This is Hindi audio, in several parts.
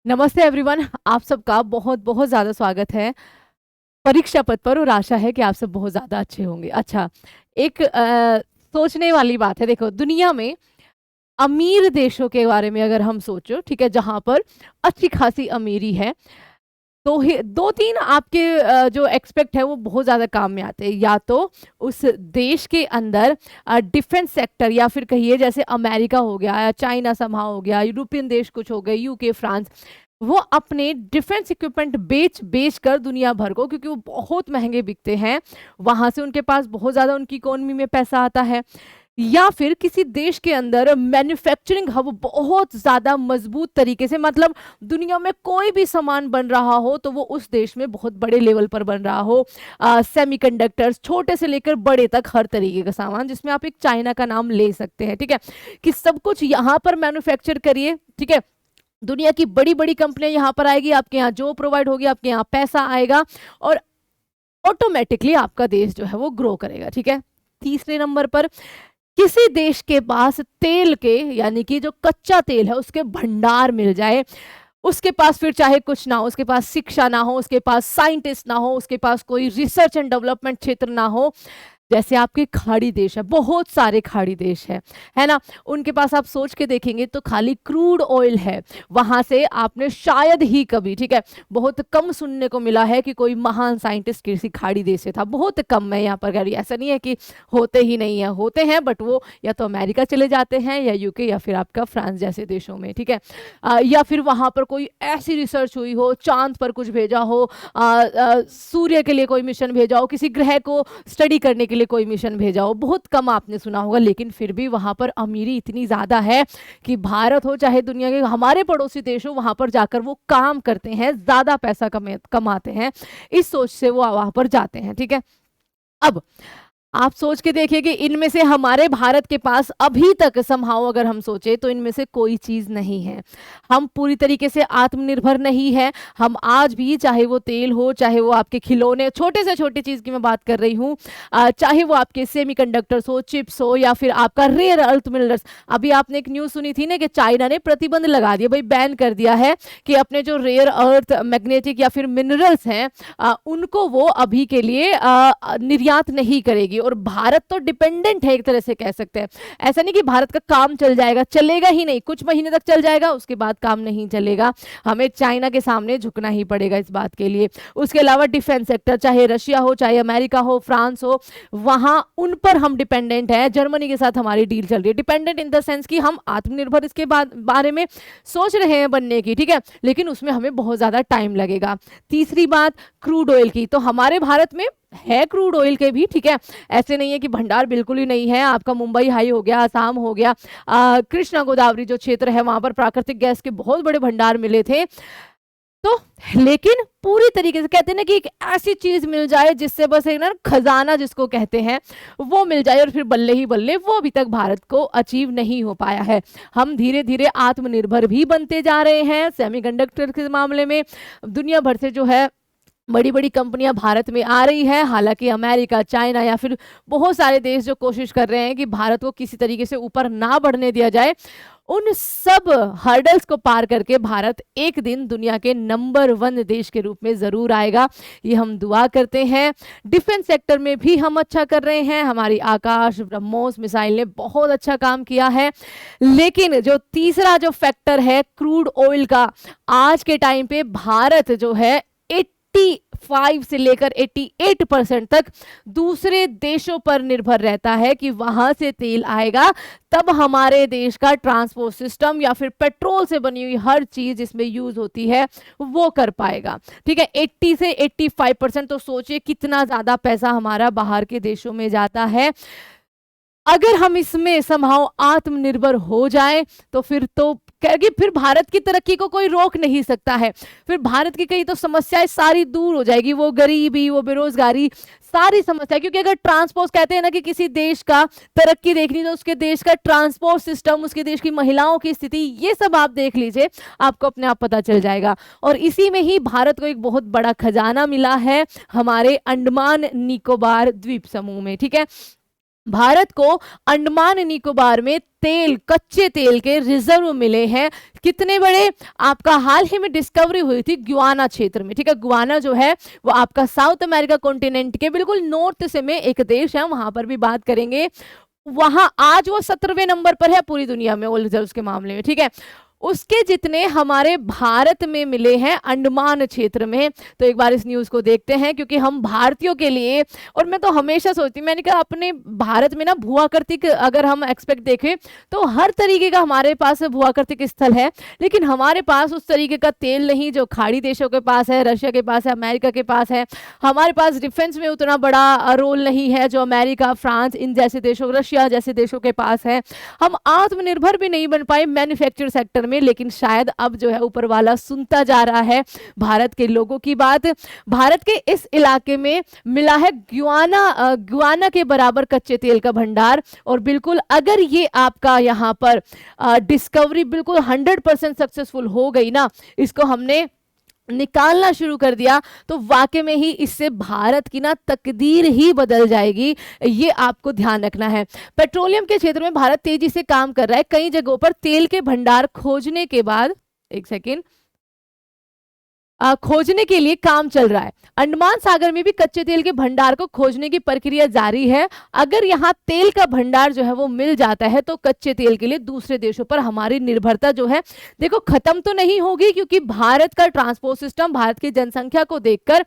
नमस्ते एवरीवन। आप सबका बहुत बहुत ज़्यादा स्वागत है परीक्षा पथ पर और आशा है कि आप सब बहुत ज़्यादा अच्छे होंगे। अच्छा, एक सोचने वाली बात है। देखो, दुनिया में अमीर देशों के बारे में अगर हम सोचो, ठीक है, जहाँ पर अच्छी खासी अमीरी है, तो ही 2-3 आपके जो एक्सपेक्ट है वो बहुत ज़्यादा काम में आते हैं। या तो उस देश के अंदर डिफेंस सेक्टर, या फिर कहिए जैसे अमेरिका हो गया या चाइना समहाउ हो गया, यूरोपियन देश कुछ हो गए, यूके, फ्रांस, वो अपने डिफेंस इक्विपमेंट बेच बेच कर दुनिया भर को, क्योंकि वो बहुत महंगे बिकते हैं, वहां से उनके पास बहुत ज़्यादा उनकी इकोनॉमी में पैसा आता है। या फिर किसी देश के अंदर मैन्युफैक्चरिंग हब बहुत ज़्यादा मजबूत तरीके से, मतलब दुनिया में कोई भी सामान बन रहा हो तो वो उस देश में बहुत बड़े लेवल पर बन रहा हो। सेमीकंडक्टर्स छोटे से लेकर बड़े तक हर तरीके का सामान, जिसमें आप एक चाइना का नाम ले सकते हैं, ठीक है, कि सब कुछ यहाँ पर मैन्युफैक्चर करिए, ठीक है। दुनिया की बड़ी बड़ी कंपनियां यहाँ पर आएगी, आपके यहाँ जॉब प्रोवाइड होगी, आपके यहाँ पैसा आएगा और ऑटोमेटिकली आपका देश जो है वो ग्रो करेगा, ठीक है। तीसरे नंबर पर, किसी देश के पास तेल के, यानी कि जो कच्चा तेल है उसके भंडार मिल जाए, उसके पास फिर चाहे कुछ ना हो, उसके पास शिक्षा ना हो, उसके पास साइंटिस्ट ना हो, उसके पास कोई रिसर्च एंड डेवलपमेंट क्षेत्र ना हो, जैसे आपके खाड़ी देश है, बहुत सारे खाड़ी देश है ना, उनके पास आप सोच के देखेंगे तो खाली क्रूड ऑयल है। वहां से आपने शायद ही कभी, ठीक है, बहुत कम सुनने को मिला है कि कोई महान साइंटिस्ट किसी खाड़ी देश से था, बहुत कम। मैं यहाँ पर कह रही, ऐसा नहीं है कि होते ही नहीं है, होते हैं, बट वो या तो अमेरिका चले जाते हैं या यूके या फिर आपका फ्रांस जैसे देशों में, ठीक है। या फिर वहां पर कोई ऐसी रिसर्च हुई हो, चांद पर कुछ भेजा हो, सूर्य के लिए कोई मिशन भेजा हो, किसी ग्रह को स्टडी करने के लिए कोई मिशन भेजा हो, बहुत कम आपने सुना होगा। लेकिन फिर भी वहां पर अमीरी इतनी ज्यादा है कि भारत हो चाहे दुनिया के हमारे पड़ोसी देश हो, वहां पर जाकर वो काम करते हैं, ज्यादा पैसा कमाते हैं, इस सोच से वो वहां पर जाते हैं, ठीक है। अब आप सोच के देखिए कि इनमें से हमारे भारत के पास अभी तक समहाउ अगर हम सोचे तो इनमें से कोई चीज नहीं है। हम पूरी तरीके से आत्मनिर्भर नहीं है। हम आज भी, चाहे वो तेल हो, चाहे वो आपके खिलौने, छोटे से छोटी चीज की मैं बात कर रही हूँ, चाहे वो आपके सेमीकंडक्टर्स हो, चिप्स हो, या फिर आपका रेयर अर्थ मिनरल्स। अभी आपने एक न्यूज सुनी थी ना कि चाइना ने प्रतिबंध लगा दिया, भाई बैन कर दिया है कि अपने जो रेयर अर्थ मैग्नेटिक या फिर मिनरल्स हैं, उनको वो अभी के लिए निर्यात नहीं करेगी। और भारत तो डिपेंडेंट है, एक तरह से कह सकते हैं। ऐसा नहीं कि भारत का काम चल जाएगा, चलेगा ही नहीं, कुछ महीने तक चल जाएगा, उसके बाद काम नहीं चलेगा। हमें चाइना के सामने झुकना ही पड़ेगा इस बात के लिए। उसके अलावा डिफेंस सेक्टर, चाहे रशिया हो, चाहे अमेरिका हो, फ्रांस हो, वहां उन पर हम डिपेंडेंट है। जर्मनी के साथ हमारी डील चल रही है, डिपेंडेंट इन द सेंस कि हम आत्मनिर्भर इसके बारे में सोच रहे हैं बनने की, ठीक है, लेकिन उसमें हमें बहुत ज्यादा टाइम लगेगा। तीसरी बात, क्रूड ऑयल की, तो हमारे भारत में है क्रूड ऑयल के भी, ठीक है, ऐसे नहीं है कि भंडार बिल्कुल ही नहीं है। आपका मुंबई हाई हो गया, आसाम हो गया, कृष्णा गोदावरी जो क्षेत्र है, वहां पर प्राकृतिक गैस के बहुत बड़े भंडार मिले थे। तो लेकिन पूरी तरीके से कहते हैं ना कि एक ऐसी चीज मिल जाए जिससे बस एक ना खजाना जिसको कहते हैं वो मिल जाए, और फिर बल्ले ही बल्ले, वो अभी तक भारत को अचीव नहीं हो पाया है। हम धीरे धीरे आत्मनिर्भर भी बनते जा रहे हैं सेमीकंडक्टर के मामले में। दुनिया भर से जो है बड़ी बड़ी कंपनियां भारत में आ रही है। हालांकि अमेरिका, चाइना या फिर बहुत सारे देश जो कोशिश कर रहे हैं कि भारत को किसी तरीके से ऊपर ना बढ़ने दिया जाए, उन सब हर्डल्स को पार करके भारत एक दिन दुनिया के नंबर 1 देश के रूप में जरूर आएगा, ये हम दुआ करते हैं। डिफेंस सेक्टर में भी हम अच्छा कर रहे हैं, हमारी आकाश ब्रह्मोस मिसाइल ने बहुत अच्छा काम किया है। लेकिन जो तीसरा जो फैक्टर है क्रूड ऑयल का, आज के टाइम पे भारत जो है 85 से लेकर 88% तक दूसरे देशों पर निर्भर रहता है कि वहां से तेल आएगा, तब हमारे देश का ट्रांसपोर्ट सिस्टम या फिर पेट्रोल से बनी हुई हर चीज इसमें यूज होती है वो कर पाएगा, ठीक है। 80 से 85%, तो सोचिए कितना ज्यादा पैसा हमारा बाहर के देशों में जाता है। अगर हम इसमें संभाव आत्मनिर्भर हो जाए तो फिर भारत की तरक्की को कोई रोक नहीं सकता है। फिर भारत की कई तो समस्याएं सारी दूर हो जाएगी, वो गरीबी, वो बेरोजगारी, सारी समस्या। क्योंकि अगर ट्रांसपोर्ट, कहते हैं ना कि किसी देश का तरक्की देखनी तो उसके देश का ट्रांसपोर्ट सिस्टम, उसके देश की महिलाओं की स्थिति, ये सब आप देख लीजिए, आपको अपने आप पता चल जाएगा। और इसी में ही भारत को एक बहुत बड़ा खजाना मिला है हमारे अंडमान निकोबार द्वीप समूह में, ठीक है। भारत को अंडमान निकोबार में तेल, कच्चे तेल के रिजर्व मिले हैं। कितने बड़े? आपका हाल ही में डिस्कवरी हुई थी गुयाना क्षेत्र में, ठीक है। गुयाना जो है वो आपका साउथ अमेरिका कॉन्टिनेंट के बिल्कुल नॉर्थ से में एक देश है, वहां पर भी बात करेंगे। वहां आज वो 17वें नंबर पर है पूरी दुनिया में ऑयल रिजर्व्स के मामले में, ठीक है। उसके जितने हमारे भारत में मिले हैं अंडमान क्षेत्र में। तो एक बार इस न्यूज को देखते हैं, क्योंकि हम भारतीयों के लिए, और मैं तो हमेशा सोचती हूँ, मैंने कहा अपने भारत में ना भूआकृतिक अगर हम एक्सपेक्ट देखें तो हर तरीके का हमारे पास भूआकृतिक स्थल है, लेकिन हमारे पास उस तरीके का तेल नहीं जो खाड़ी देशों के पास है, रशिया के पास है, अमेरिका के पास है। हमारे पास डिफेंस में उतना बड़ा रोल नहीं है जो अमेरिका, फ्रांस, इन जैसे देशों, रशिया जैसे देशों के पास है। हम आत्मनिर्भर भी नहीं बन पाए मैन्युफैक्चर सेक्टर में, लेकिन शायद अब जो है ऊपर वाला सुनता जा रहा है भारत के लोगों की बात। भारत के इस इलाके में मिला है गुयाना के बराबर कच्चे तेल का भंडार। और बिल्कुल अगर ये आपका यहाँ पर डिस्कवरी बिल्कुल 100% सक्सेसफुल हो गई ना, इसको हमने निकालना शुरू कर दिया, तो वाकई में ही इससे भारत की ना तकदीर ही बदल जाएगी। ये आपको ध्यान रखना है। पेट्रोलियम के क्षेत्र में भारत तेजी से काम कर रहा है। कई जगहों पर तेल के भंडार खोजने के बाद, एक सेकेंड, खोजने के लिए काम चल रहा है। अंडमान सागर में भी कच्चे तेल के भंडार को खोजने की प्रक्रिया जारी है। अगर यहाँ तेल का भंडार जो है वो मिल जाता है तो कच्चे तेल के लिए दूसरे देशों पर हमारी निर्भरता जो है देखो खत्म तो नहीं होगी, क्योंकि भारत का ट्रांसपोर्ट सिस्टम, भारत की जनसंख्या को देखकर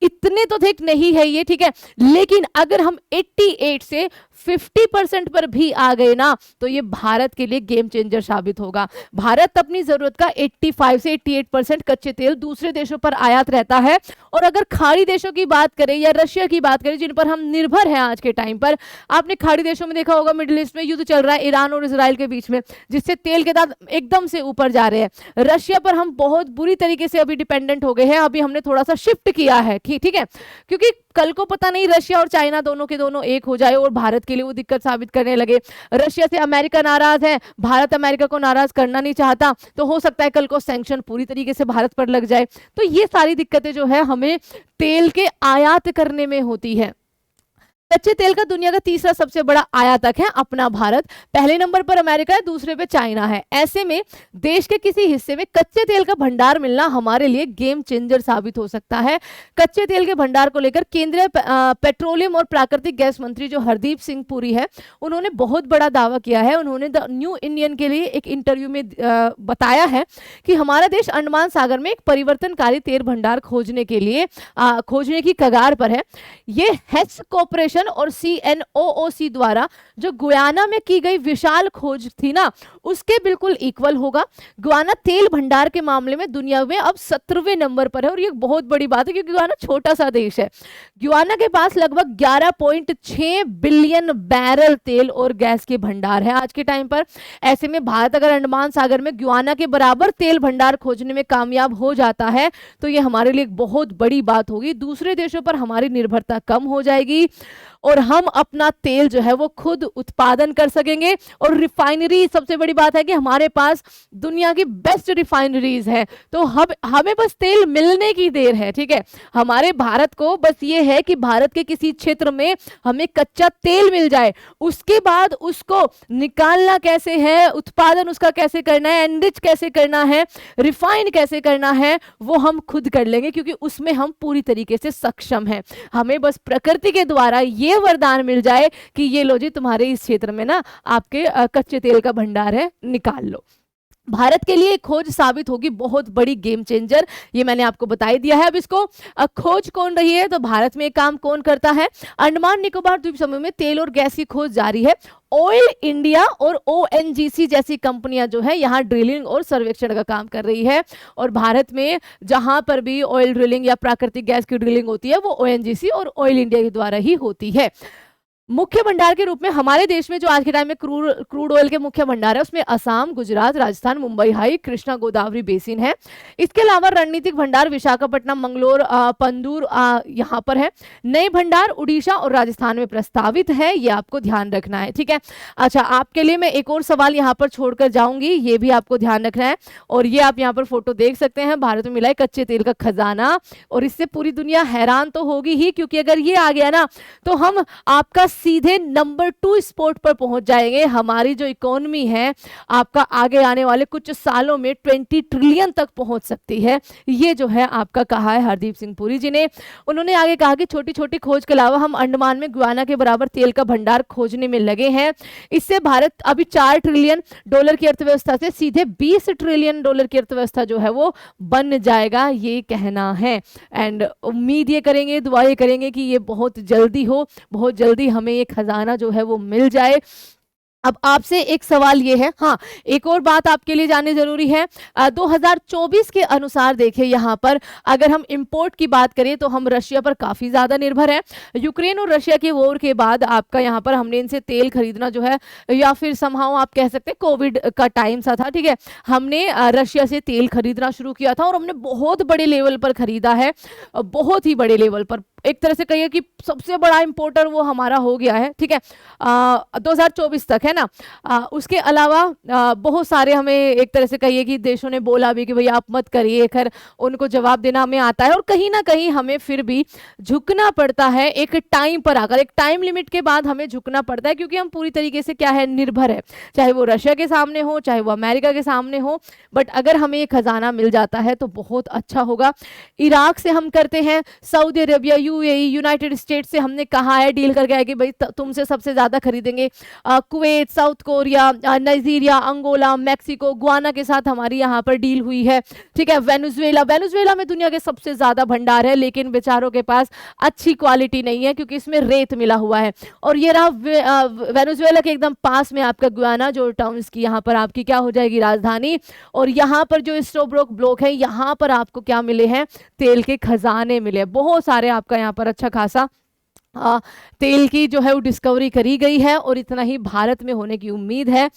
इतने तो ठीक नहीं है ये, ठीक है। लेकिन अगर हम 88 से 50% पर भी आ गए ना, तो ये भारत के लिए गेम चेंजर साबित होगा। भारत अपनी जरूरत का 85 से 88% कच्चे तेल दूसरे देशों पर आयात रहता है। और अगर खाड़ी देशों की बात करें या रशिया की बात करें, जिन पर हम निर्भर हैं आज के टाइम पर, आपने खाड़ी देशों में देखा होगा, मिडिल ईस्ट में युद्ध चल रहा है ईरान और इजराइल के बीच में, जिससे तेल के दाम एकदम से ऊपर जा रहे हैं। रशिया पर हम बहुत बुरी तरीके से अभी डिपेंडेंट हो गए हैं। अभी हमने थोड़ा सा शिफ्ट किया है, ठीक है, क्योंकि कल को पता नहीं रशिया और चाइना दोनों के दोनों एक हो जाए और भारत के लिए वो दिक्कत साबित करने लगे। रशिया से अमेरिका नाराज है, भारत अमेरिका को नाराज करना नहीं चाहता, तो हो सकता है कल को सैंक्शन पूरी तरीके से भारत पर लग जाए। तो ये सारी दिक्कतें जो है हमें तेल के आयात करने में होती है। कच्चे तेल का दुनिया का तीसरा सबसे बड़ा आयातक है अपना भारत। पहले नंबर पर अमेरिका है, दूसरे पे चाइना है। ऐसे में देश के किसी हिस्से में कच्चे तेल का भंडार मिलना हमारे लिए गेम चेंजर साबित हो सकता है। कच्चे तेल के भंडार को लेकर केंद्रीय पेट्रोलियम और प्राकृतिक गैस मंत्री जो हरदीप सिंह पुरी है, उन्होंने बहुत बड़ा दावा किया है। उन्होंने द न्यू इंडियन के लिए एक इंटरव्यू में बताया है कि हमारा देश अंडमान सागर में एक परिवर्तनकारी तेल भंडार खोजने की कगार पर है। ये हेक्स कॉर्पोरेशन और CNOOC द्वारा जो गुयाना में की गई विशाल खोज थी ना, उसके बिल्कुल इक्वल होगा। गुयाना तेल भंडार के मामले में दुनिया में अब 17वें नंबर पर है, और ये बहुत बड़ी बात है क्योंकि गुयाना छोटा सा देश है। गुयाना के पास लगभग 11.6 बिलियन बैरल तेल और गैस के भंडार है आज के टाइम पर। ऐसे में भारत अगर अंडमान सागर में गुयाना के बराबर तेल भंडार खोजने में कामयाब हो जाता है तो ये हमारे लिए एक बहुत बड़ी बात होगी। दूसरे देशों पर हमारी निर्भरता कम हो जाएगी और हम अपना तेल जो है वो खुद उत्पादन कर सकेंगे। और रिफाइनरी, सबसे बड़ी बात है कि हमारे पास दुनिया की बेस्ट रिफाइनरीज है, तो हमें बस तेल मिलने की देर है, ठीक है। हमारे भारत को बस ये है कि भारत के किसी क्षेत्र में हमें कच्चा तेल मिल जाए, उसके बाद उसको निकालना कैसे है, उत्पादन उसका कैसे करना है, एनरिच कैसे करना है, रिफाइन कैसे करना है, वो हम खुद कर लेंगे, क्योंकि उसमें हम पूरी तरीके से सक्षम हैं। हमें बस प्रकृति के द्वारा ये वरदान मिल जाए कि ये लो जी, तुम्हारे इस क्षेत्र में ना आपके कच्चे तेल का भंडार है, निकाल लो। भारत के लिए खोज साबित होगी बहुत बड़ी गेम चेंजर, ये मैंने आपको बता ही दिया है। अब इसको खोज कौन रही है, तो भारत में काम कौन करता है। अंडमान निकोबार द्वीप समूह में तेल और गैस की खोज जारी है। ऑयल इंडिया और ONGC जैसी कंपनियां जो है यहाँ ड्रिलिंग और सर्वेक्षण का काम कर रही है। और भारत में जहां पर भी ऑयल ड्रिलिंग या प्राकृतिक गैस की ड्रिलिंग होती है वो ONGC और ऑयल इंडिया के द्वारा ही होती है। मुख्य भंडार के रूप में हमारे देश में जो आज के टाइम में क्रूड ऑयल के मुख्य भंडार है, उसमें असम, गुजरात, राजस्थान, मुंबई हाई, कृष्णा गोदावरी बेसिन है। इसके अलावा रणनीतिक भंडार विशाखापट्टनम, मंगलोर, पंदूर यहाँ पर है। नए भंडार उड़ीसा और राजस्थान में प्रस्तावित है, ये आपको ध्यान रखना है, ठीक है। अच्छा, आपके लिए मैं एक और सवाल यहाँ पर छोड़कर जाऊंगी, ये भी आपको ध्यान रखना है। और ये आप यहाँ पर फोटो देख सकते हैं, भारत में मिला है कच्चे तेल का खजाना। और इससे पूरी दुनिया हैरान तो होगी ही, क्योंकि अगर ये आ गया ना तो हम आपका सीधे नंबर 2 स्पॉट पर पहुंच जाएंगे। हमारी जो इकोनॉमी है आपका आगे आने वाले कुछ सालों में 20 ट्रिलियन तक पहुंच सकती है। ये जो है आपका कहा है हरदीप सिंह पुरी जी ने। उन्होंने आगे कहा कि छोटी छोटी खोज के अलावा हम अंडमान में गुयाना के बराबर तेल का भंडार खोजने में लगे हैं। इससे भारत अभी 4 ट्रिलियन डॉलर की अर्थव्यवस्था से सीधे 20 ट्रिलियन डॉलर की अर्थव्यवस्था जो है वो बन जाएगा, ये कहना है। एंड उम्मीद ये करेंगे, दुआ ये करेंगे कि ये बहुत जल्दी हो, बहुत जल्दी हमें ये खजाना जो है वो मिल जाए। अब आपसे एक सवाल ये है, हाँ एक और बात आपके लिए जाननी जरूरी है। 2024 के अनुसार देखिए यहाँ पर अगर हम इंपोर्ट की बात करें तो हम रशिया पर काफ़ी ज़्यादा निर्भर है। यूक्रेन और रशिया के वॉर के बाद आपका यहाँ पर हमने इनसे तेल खरीदना जो है, या फिर समहाउ आप कह सकते हैं कोविड का टाइम सा था, ठीक है, हमने रशिया से तेल खरीदना शुरू किया था और हमने बहुत बड़े लेवल पर खरीदा है, बहुत ही बड़े लेवल पर। एक तरह से कहिए कि सबसे बड़ा इंपोर्टर वो हमारा हो गया है, ठीक है, 2024 तक है ना। उसके अलावा बहुत सारे हमें एक तरह से कहिए कि देशों ने बोला भी कि भैया आप मत करिए, खैर उनको जवाब देना हमें आता है और कहीं ना कहीं हमें फिर भी झुकना पड़ता है एक टाइम पर आकर, एक टाइम लिमिट के बाद हमें झुकना पड़ता है, क्योंकि हम पूरी तरीके से क्या है निर्भर है, चाहे वो रशिया के सामने हो चाहे वो अमेरिका के सामने हो। बट अगर हमें ये खजाना मिल जाता है तो बहुत अच्छा होगा। इराक से हम करते हैं, Saudi Arabia, UAE, United state से हमने कहा है डील करके आए कि भाई तुमसे सबसे ज्यादा खरीदेंगे। Kuwait, South Korea, Nigeria, Angola, Mexico, Guyana के साथ हमारी यहाँ पर डील हुई है, ठीक है। वेनेजुएला, वेनेजुएला में दुनिया के सबसे ज्यादा भंडार है, लेकिन बेचारों के पास अच्छी क्वालिटी नहीं है क्योंकि इसमें रेत मिला हुआ है। और ये रहा वेनेजुएला के एकदम पास में आपका गुआना, जो टाउन की यहाँ पर आपकी क्या हो जाएगी राजधानी। और यहाँ पर जो स्टोब्रोक ब्लॉक है यहाँ पर आपको क्या मिले हैं, तेल के खजाने मिले, बहुत सारे आपका यहाँ पर अच्छा खासा तेल की जो है वो डिस्कवरी करी गई है और इतना ही भारत में होने की उम्मीद है।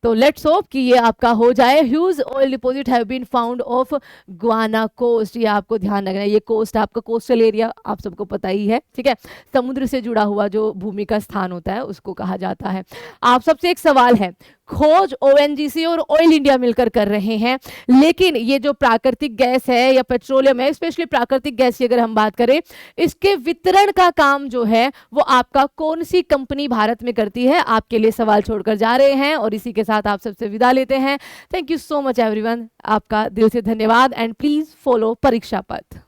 तो लेट्स होप कि ये आपका हो जाए। Huge oil deposit have been found off Guyana coast, ये आपको ध्यान रखना है। ये कोस्ट आपका कोस्टल एरिया आप सबको पता ही है, ठीक है, समुद्र से जुड़ा हुआ जो भूमि का स्थान होता है उसको कहा जाता है। आप सबसे एक सवाल है, खोज ओएनजीसी और ऑयल इंडिया मिलकर कर रहे हैं, लेकिन ये जो प्राकृतिक गैस है या पेट्रोलियम है, स्पेशली प्राकृतिक गैस की अगर हम बात करें, इसके वितरण का काम जो है वो आपका कौन सी कंपनी भारत में करती है? आपके लिए सवाल छोड़कर जा रहे हैं और इसी के साथ आप सबसे विदा लेते हैं। Thank you so much everyone, आपका दिल से धन्यवाद एंड प्लीज फॉलो परीक्षा पथ।